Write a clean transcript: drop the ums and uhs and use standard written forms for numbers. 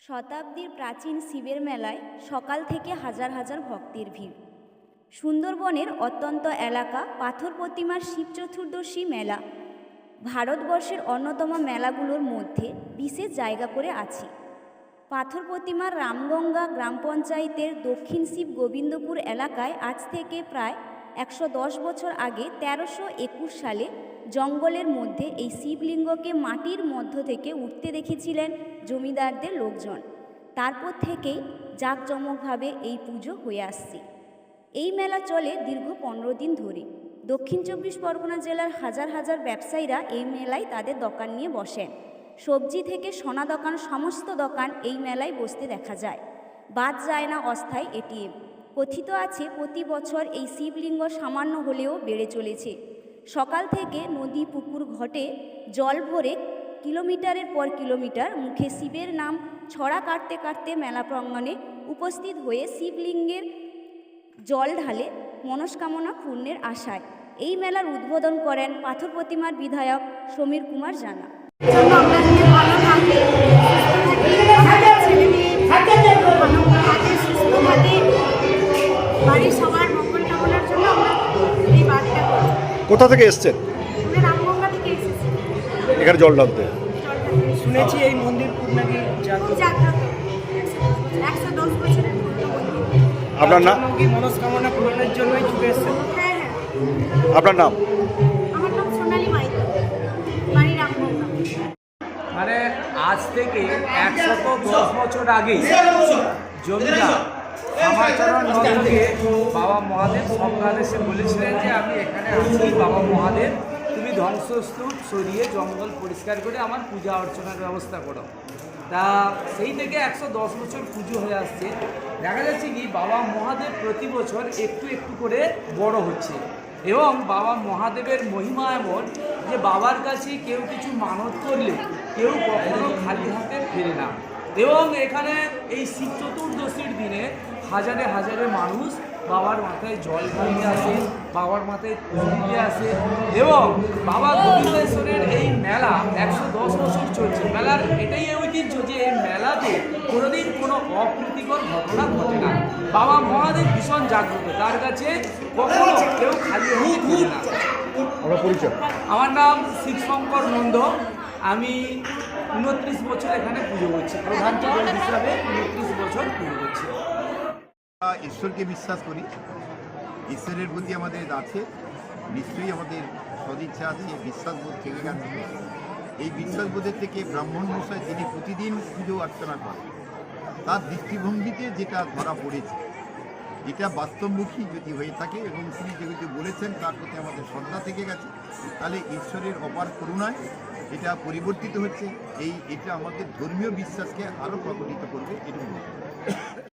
শতাব্দীর প্রাচীন শিবের মেলায় সকাল থেকে হাজার হাজার ভক্তের ভিড়। সুন্দরবনের অত্যন্ত এলাকা পাথর প্রতিমার শিব চতুর্দশী মেলা ভারতবর্ষের অন্যতম মেলাগুলোর মধ্যে বিশেষ জায়গা করে আছে। পাথর প্রতিমার রামগঙ্গা গ্রাম পঞ্চায়েতের দক্ষিণ শিব গোবিন্দপুর এলাকায় আজ থেকে প্রায় 110 বছর আগে 1321 সালে জঙ্গলের মধ্যে এই শিবলিঙ্গকে মাটির মধ্য থেকে উঠতে দেখেছিলেন জমিদারদের লোকজন। তারপর থেকেই জাঁকজমকভাবে এই পুজো হয়ে আসছে। এই মেলা চলে দীর্ঘ 15 দিন ধরে। দক্ষিণ 24 পরগনা জেলার হাজার হাজার ব্যবসায়ীরা এই মেলায় তাদের দোকান নিয়ে বসেন। সবজি থেকে সোনা দোকান, সমস্ত দোকান এই মেলায় বসতে দেখা যায়। বাদ যায় না অস্থায়ী এটিএম। কথিত আছে প্রতি বছর এই শিবলিঙ্গ সামান্য হলেও বেড়ে চলেছে। সকাল থেকে নদী পুকুর ঘটে জল ভরে কিলোমিটারের পর কিলোমিটার মুখে শিবের নাম ছড়া কাটতে কাটতে মেলা প্রাঙ্গণে উপস্থিত হয়ে শিবলিঙ্গের জল ঢালে মনস্কামনা পূর্ণের আশায়। এই মেলার উদ্বোধন করেন পাথর প্রতিমার বিধায়ক সমীর কুমার জানা। কোথা থেকে এসছেন? এখানে জল ঢালতে। শুনেছি এই মন্দির নাকি জাগ্রত। 110 বছরের আপনার নাম? মনস্কামনা পূরণের জন্যই ছুটে এসেছেন। হ্যাঁ। আপনার নাম? আমার নাম সোনালী মাইতি, বাড়ি রামগঙ্গা। মানে আজ থেকে 110 বছর আগে জমিদার শ্যামাচরণ নন্দকে বাবা মহাদেব সকালে এসে বলেছিলেন যে আমি এখানে আছি বাবা মহাদেব, তুমি ধ্বংসস্তূপ সরিয়ে জঙ্গল পরিষ্কার করে আমার পূজা অর্চনার ব্যবস্থা করো। তা সেই থেকে 110 বছর পুজো হয়ে আসছে। দেখা যাচ্ছে কি বাবা মহাদেব প্রতি বছর একটু একটু করে বড় হচ্ছে এবং বাবা মহাদেবের মহিমা এমন যে বাবার কাছে কেউ কিছু মানত করলে কেউ কখনো খালি হাতে ফেরে না। এবং এখানে এই শিব চতুর্দশীর দিনে হাজারে হাজারে মানুষ বাবার মাথায় জল ঢালতে আসে, বাবার মাথায় পুজো আসে এবং বাবা গোবিন্দেশ্বরের এই মেলা 110 বছর চলছে। মেলার এটাই ঐতিহ্য যে এই মেলাতে কোনোদিন কোনো অপ্রীতিকর ঘটনা ঘটে না। বাবা মহাদেব ভীষণ জাগ্রত, তার কাছে কখনো কেউ খালি হাতে ফেরে না। আমার নাম শিবশঙ্কর নন্দ। আমি 29 বছর এখানে পুজো করছি, প্রধান চরণ হিসাবে 29 বছর পুজো করছি। ঈশ্বরকে বিশ্বাস করি, ঈশ্বরের প্রতি আমাদের আছে নিশ্চয়ই আমাদের সদিচ্ছা আছে, বিশ্বাসবোধ থেকে গেছে। এই বিশ্বাসবোধের থেকে ব্রাহ্মণ মশাই যিনি প্রতিদিন পুজো অর্চনা করেন তার দৃষ্টিভঙ্গিতে যেটা ধরা পড়েছে এটা বাস্তবমুখী যদি হয়ে থাকে এবং তিনি যেগুলো বলেছেন তার প্রতি আমাদের শ্রদ্ধা থেকে গেছে, তাহলে ঈশ্বরের অপার করুণায় এটা পরিবর্তিত হচ্ছে। এটা আমাদের ধর্মীয় বিশ্বাসকে আরও প্রকটিত করবে এরকম।